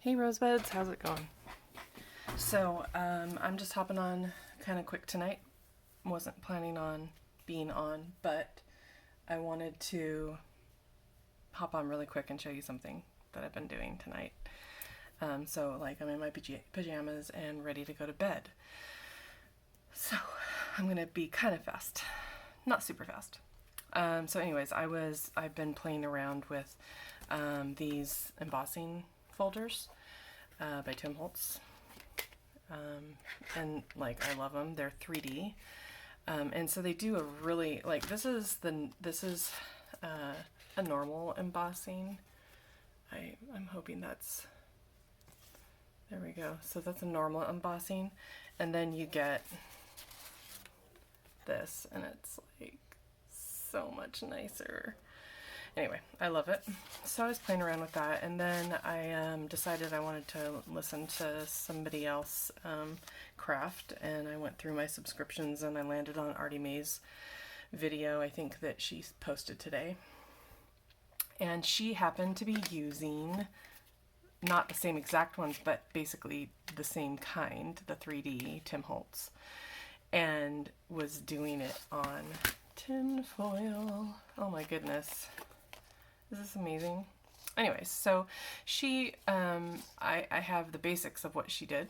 Hey Rosebuds, how's it going? So, I'm just hopping on kind of quick tonight. Wasn't planning on being on, but I wanted to hop on really quick and show you something that I've been doing tonight. So, like, I'm in my pajamas and ready to go to bed. So, I'm going to be kind of fast. Not super fast. So anyways, I've been playing around with these embossing folders by Tim Holtz, and like I love them. They're 3D, and so they do a really this is a normal embossing. I'm hoping that's, there we go. So that's a normal embossing, and then you get this, and it's like so much nicer. Anyway, I love it. So I was playing around with that, and then I decided I wanted to listen to somebody else craft, and I went through my subscriptions and I landed on ARTYmaze video, I think, that she posted today. And she happened to be using not the same exact ones, but basically the same kind, the 3D Tim Holtz, and was doing it on tinfoil. Oh my goodness. Is this amazing? Anyways, so she, I have the basics of what she did,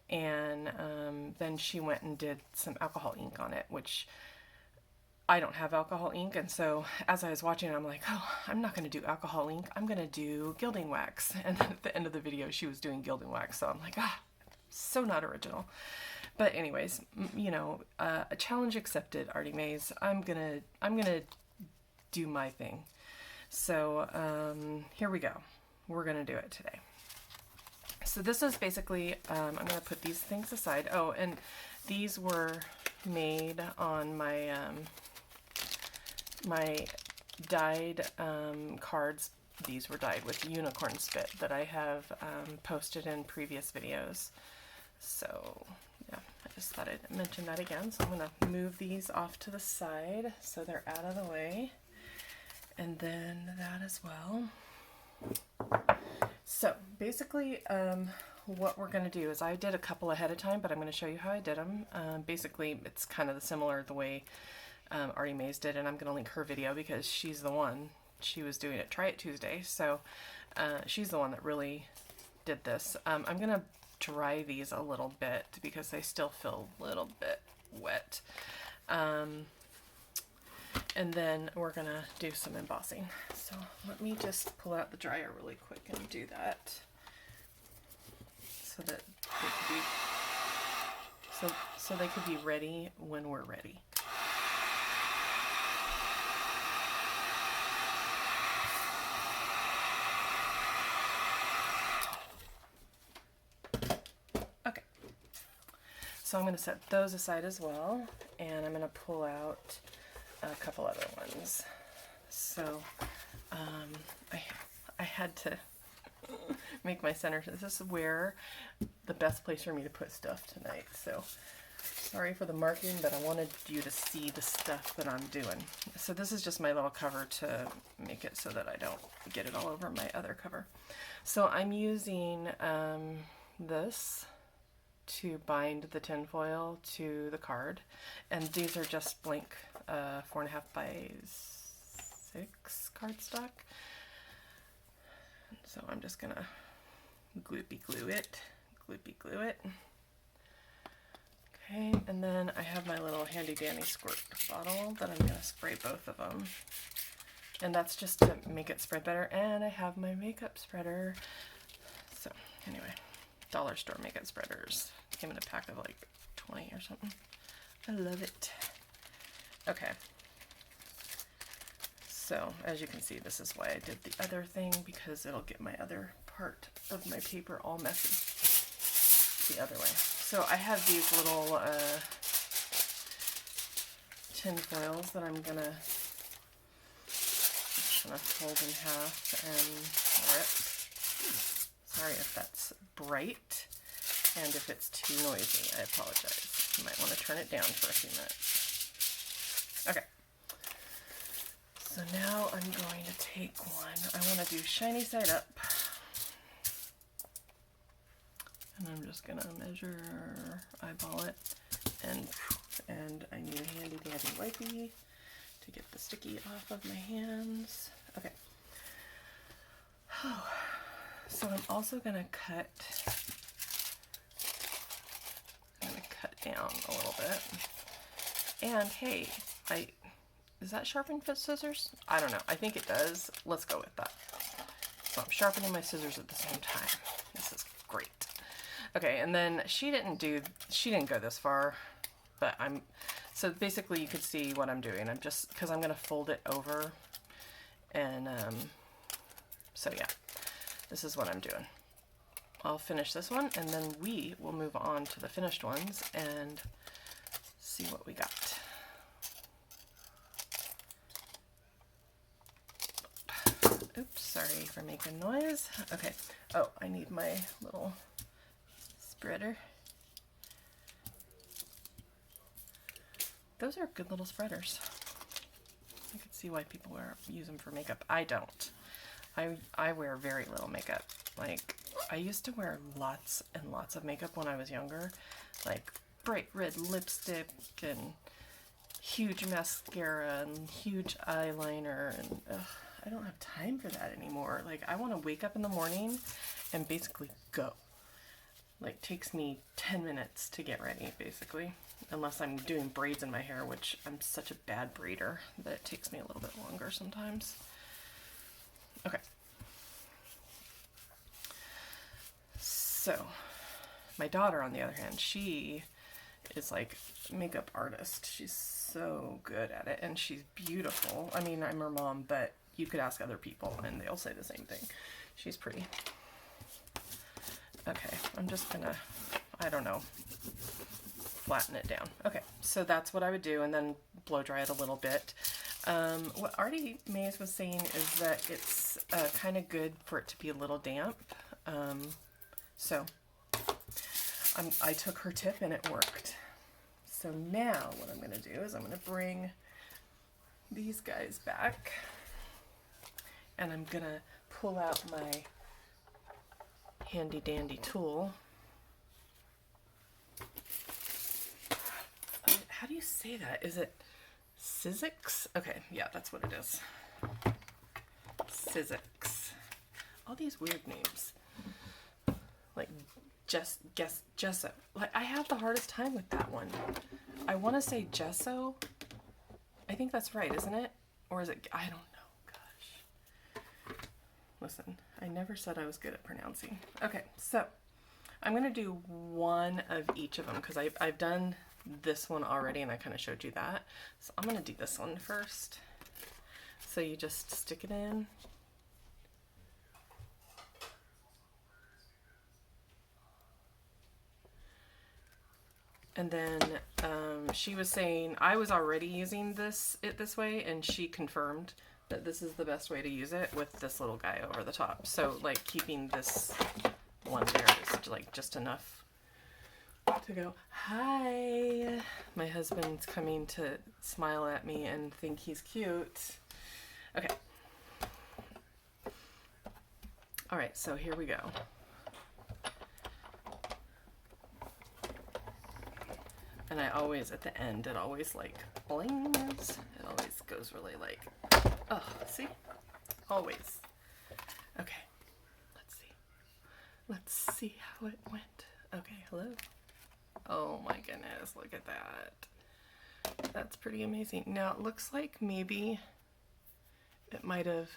and then she went and did some alcohol ink on it, which I don't have alcohol ink, and so as I was watching it, I'm like, oh, I'm not going to do alcohol ink, I'm going to do gilding wax. And then at the end of the video, she was doing gilding wax, so I'm like, so not original. But anyways, you know, a challenge accepted, ARTYmaze. I'm gonna do my thing. So here we go. We're gonna do it today. So this is basically, I'm gonna put these things aside. Oh, and these were made on my my dyed cards. These were dyed with unicorn spit that I have posted in previous videos. So yeah, I just thought I'd mention that again. So I'm going to move these off to the side so they're out of the way. And then that as well. So basically what we're going to do is, I did a couple ahead of time, but I'm going to show you how I did them. Basically it's kind of similar the way ARTYmaze did, and I'm going to link her video because she's the one. She was doing it Try It Tuesday. So she's the one that really did this. I'm going to dry these a little bit because they still feel a little bit wet, and then we're gonna do some embossing. So let me just pull out the dryer really quick and do that so that they could be ready when we're ready. So I'm going to set those aside as well, and I'm going to pull out a couple other ones. So I had to make my center. This is where the best place for me to put stuff tonight. So sorry for the marking, but I wanted you to see the stuff that I'm doing. So this is just my little cover to make it so that I don't get it all over my other cover. So I'm using this to bind the tinfoil to the card, and these are just blank 4.5 by 6 cardstock. So I'm just gonna gloopy glue it. Okay, and then I have my little handy dandy squirt bottle that I'm gonna spray both of them, and that's just to make it spread better. And I have my makeup spreader. So anyway, dollar store makeup spreaders. Came in a pack of like 20 or something. I love it. Okay. So as you can see, this is why I did the other thing, because it'll get my other part of my paper all messy the other way. So I have these little tin foils that I'm gonna fold in half and rip. Sorry if that's bright. And if it's too noisy, I apologize. You might want to turn it down for a few minutes. Okay. So now I'm going to take one. I want to do shiny side up. And I'm just gonna measure, eyeball it, and I need a handy dandy wipey to get the sticky off of my hands. Okay. So I'm also gonna cut down a little bit. And hey, is that sharpening scissors? I don't know. I think it does. Let's go with that. So I'm sharpening my scissors at the same time. This is great. Okay, and then she didn't go this far, but so basically you could see what I'm doing. I'm just, because I'm going to fold it over, and so yeah, this is what I'm doing. I'll finish this one, and then we will move on to the finished ones and see what we got. Oops, sorry for making noise. Okay. Oh, I need my little spreader. Those are good little spreaders. I could see why people use them for makeup. I don't. I wear very little makeup. Like, I used to wear lots and lots of makeup when I was younger. Like, bright red lipstick and huge mascara and huge eyeliner, and I don't have time for that anymore. Like, I want to wake up in the morning and basically go. Like, takes me 10 minutes to get ready, basically. Unless I'm doing braids in my hair, which I'm such a bad braider that it takes me a little bit longer sometimes. Okay. So, my daughter, on the other hand, she is like a makeup artist. She's so good at it, and she's beautiful. I mean, I'm her mom, but you could ask other people and they'll say the same thing. She's pretty. Okay, I'm just gonna, I don't know, flatten it down. Okay, so that's what I would do, and then blow dry it a little bit. What ARTYmaze was saying is that it's kind of good for it to be a little damp. So I took her tip and it worked. So now what I'm going to do is I'm going to bring these guys back, and I'm going to pull out my handy dandy tool. How do you say that? Is it Sizzix? Okay, yeah, that's what it is. Sizzix. All these weird names. Like gesso. Like, I have the hardest time with that one. I want to say gesso. I think that's right, isn't it? Or is it? I don't know. Gosh. Listen, I never said I was good at pronouncing. Okay, so I'm going to do one of each of them because I've done this one already and I kind of showed you that. So I'm going to do this one first. So you just stick it in. And then she was saying, I was already using it this way, and she confirmed that this is the best way to use it with this little guy over the top. So, like, keeping this one there is like just enough to go, hi. My husband's coming to smile at me and think he's cute. Okay. All right, so here we go. And I always, at the end, it always like blings. It always goes really like, oh, see? Always. Okay, let's see. Let's see how it went. Okay, hello. Oh my goodness, look at that. That's pretty amazing. Now it looks like maybe it might have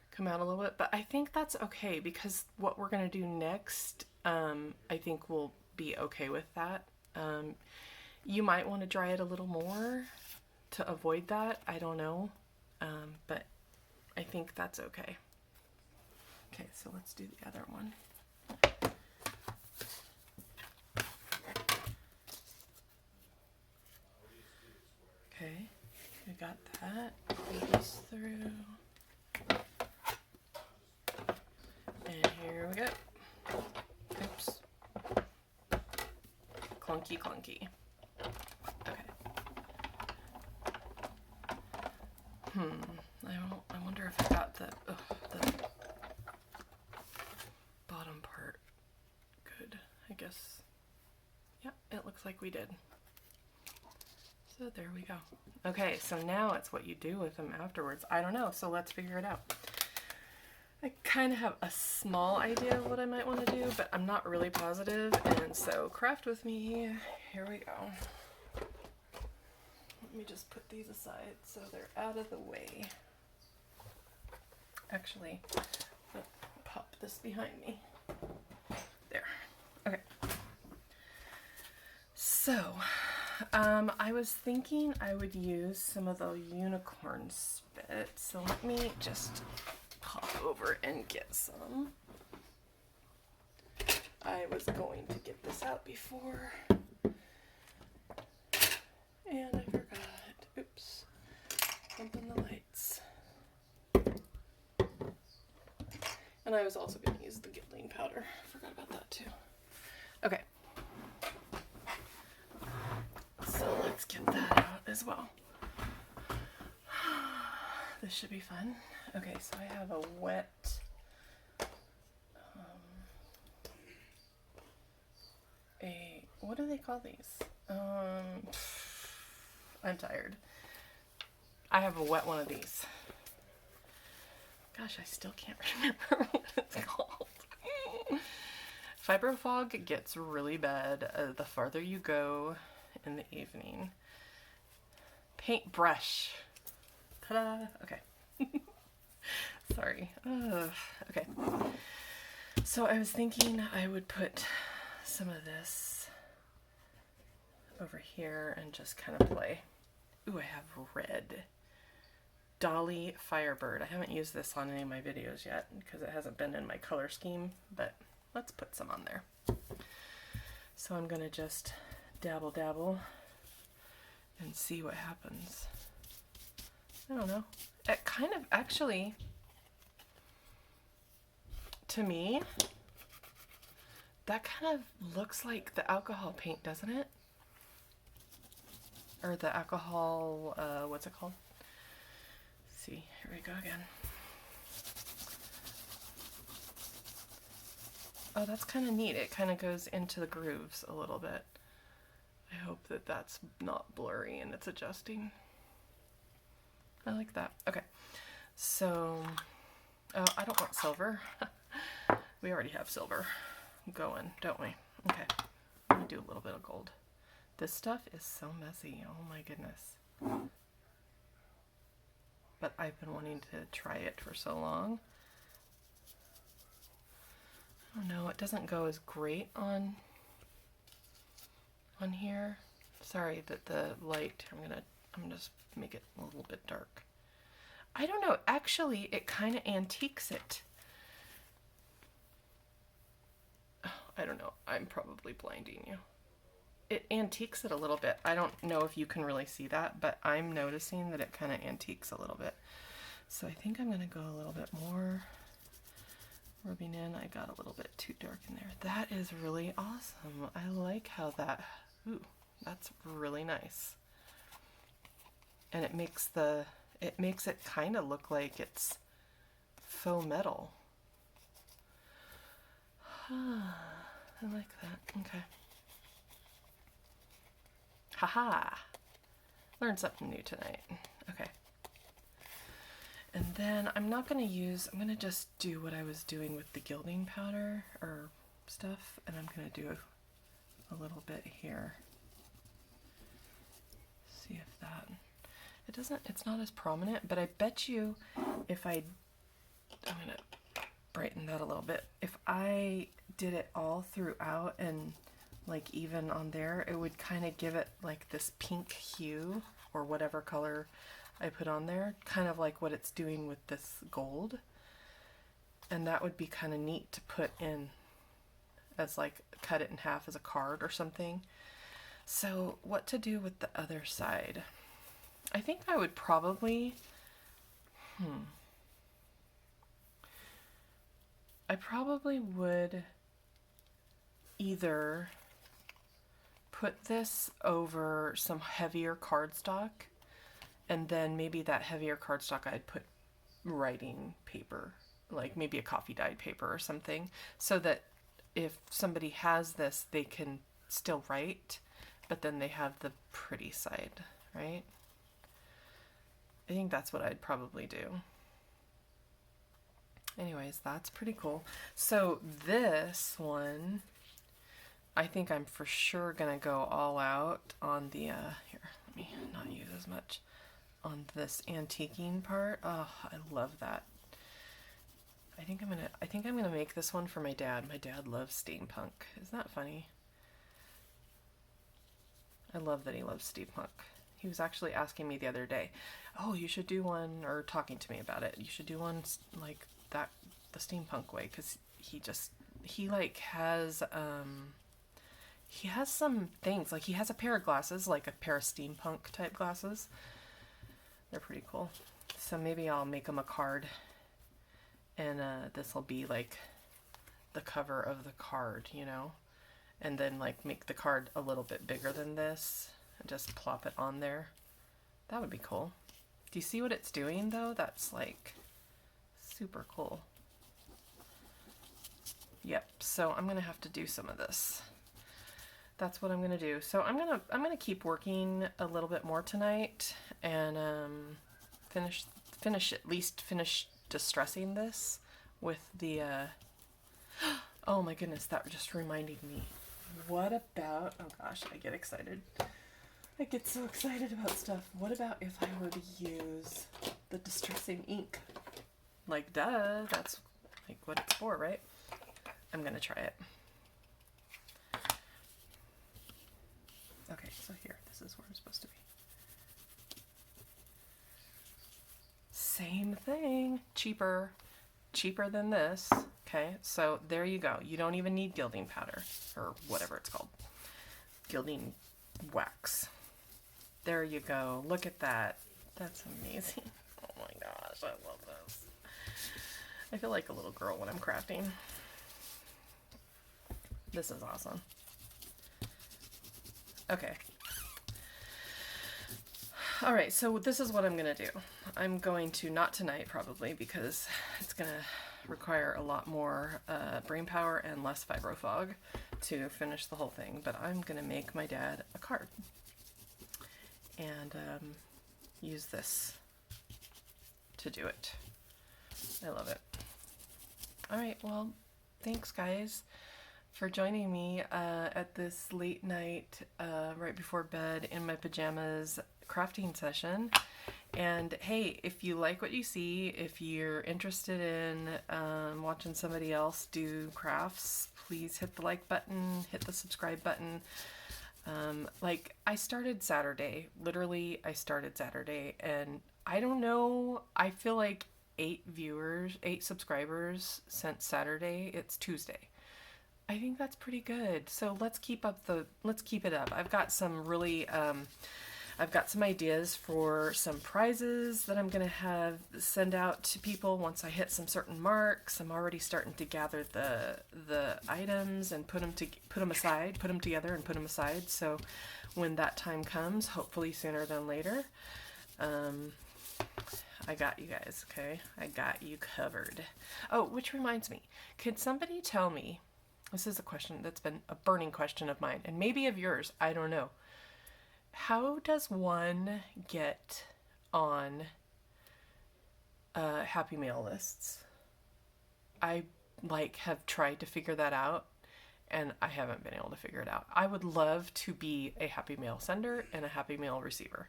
come out a little bit, but I think that's okay because what we're gonna do next, I think we'll be okay with that. You might want to dry it a little more to avoid that. I don't know. But I think that's okay. Okay, so let's do the other one. Okay, we got that. Pull this through. And here we go. Oops. Clunky, clunky. Okay. I wonder if I got the bottom part good. this. Yep, it looks like we did. So there we go. Okay, so now it's what you do with them afterwards. I don't know, so let's figure it out. I kind of have a small idea of what I might want to do, but I'm not really positive, and so craft with me. Here we go. Let me just put these aside so they're out of the way. Actually, let's pop this behind me. There. Okay. So, I was thinking I would use some of the unicorn spit, so let me just pop over and get some. I was going to get this out before, and I forgot. Oops. Bumping the lights. And I was also going to use the gilding powder. Forgot about that too. Okay. So let's get that out as well. This should be fun. Okay, so I have a wet what do they call these? I'm tired. I have a wet one of these. Gosh, I still can't remember what it's called. Fibro fog gets really bad the farther you go in the evening. Paintbrush. Ta-da! Okay. Sorry. Okay. So I was thinking I would put some of this over here and just kind of play. Ooh, I have red. Dolly Firebird. I haven't used this on any of my videos yet because it hasn't been in my color scheme, but let's put some on there. So I'm going to just dabble and see what happens. I don't know. It kind of actually, to me, that kind of looks like the alcohol paint, doesn't it? Or the alcohol, what's it called? Let's see, here we go again. Oh, that's kind of neat. It kind of goes into the grooves a little bit. I hope that that's not blurry and it's adjusting. I like that. Okay, so, oh, I don't want silver. We already have silver going, don't we? Okay, let me do a little bit of gold. This stuff is so messy. Oh my goodness. But I've been wanting to try it for so long. Oh no, it doesn't go as great on here. Sorry that the light, I'm gonna just make it a little bit dark. I don't know, actually it kind of antiques it. Oh, I don't know, I'm probably blinding you. It antiques it a little bit. I don't know if you can really see that, but I'm noticing that it kind of antiques a little bit. So I think I'm going to go a little bit more rubbing in. I got a little bit too dark in there. That is really awesome. I like how that, ooh, that's really nice. And it makes it kind of look like it's faux metal. I like that. Okay. Haha! Learned something new tonight. Okay. And then I'm going to just do what I was doing with the gilding powder or stuff, and I'm going to do a little bit here. See if that, it's not as prominent, but I bet you if I'm going to brighten that a little bit. If I did it all throughout and like even on there, it would kind of give it like this pink hue or whatever color I put on there, kind of like what it's doing with this gold. And that would be kind of neat to put in as like cut it in half as a card or something. So what to do with the other side? I think I would probably I probably would either put this over some heavier cardstock, and then maybe that heavier cardstock I'd put writing paper, like maybe a coffee dyed paper or something, so that if somebody has this, they can still write, but then they have the pretty side, right? I think that's what I'd probably do. Anyways, that's pretty cool. So this one, I think I'm for sure gonna go all out on the, here, let me not use as much, on this antiquing part. Oh, I love that. I think I'm gonna make this one for my dad. My dad loves steampunk. Isn't that funny? I love that he loves steampunk. He was actually asking me the other day, oh, you should do one, or talking to me about it. You should do one like that, the steampunk way, because he like has, he has some things, like he has a pair of glasses, like a pair of steampunk type glasses. They're pretty cool. So maybe I'll make him a card, and this will be like the cover of the card, you know, and then like make the card a little bit bigger than this and just plop it on there. That would be cool. Do you see what it's doing though? That's like super cool. Yep, so I'm gonna have to do some of this. That's what I'm gonna do. So I'm gonna keep working a little bit more tonight, and finish distressing this with the oh my goodness, that just reminded me. What about, oh gosh, I get excited. I get so excited about stuff. What about if I were to use the distressing ink? Like, duh, that's like what it's for, right? I'm gonna try it. Okay, so here, this is where I'm supposed to be. Same thing, cheaper than this. Okay, so there you go. You don't even need gilding powder, or whatever it's called. Gilding wax. There you go. Look at that. That's amazing. Oh my gosh, I love this. I feel like a little girl when I'm crafting. This is awesome. Okay. All right, so this is what I'm gonna do. I'm going to, not tonight probably, because it's gonna require a lot more brain power and less vibro fog to finish the whole thing, but I'm gonna make my dad a card and use this to do it. I love it. All right, well, thanks guys for joining me at this late night, right before bed in my pajamas crafting session. And hey, if you like what you see, if you're interested in watching somebody else do crafts, please hit the like button, hit the subscribe button. Like, I started Saturday, literally I started Saturday, and I don't know, I feel like 8 subscribers since Saturday. It's Tuesday. I think that's pretty good. So let's keep it up. I've got some really, I've got some ideas for some prizes that I'm going to send out to people once I hit some certain marks. I'm already starting to gather the items and put them together and put them aside. So when that time comes, hopefully sooner than later, I got you guys, okay? I got you covered. Oh, which reminds me, could somebody tell me, this is a question that's been a burning question of mine, and maybe of yours, I don't know. How does one get on Happy Mail lists? I have tried to figure that out, and I haven't been able to figure it out. I would love to be a Happy Mail sender and a Happy Mail receiver.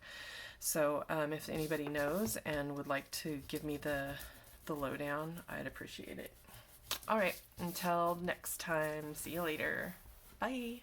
So if anybody knows and would like to give me the lowdown, I'd appreciate it. All right, until next time, see you later. Bye.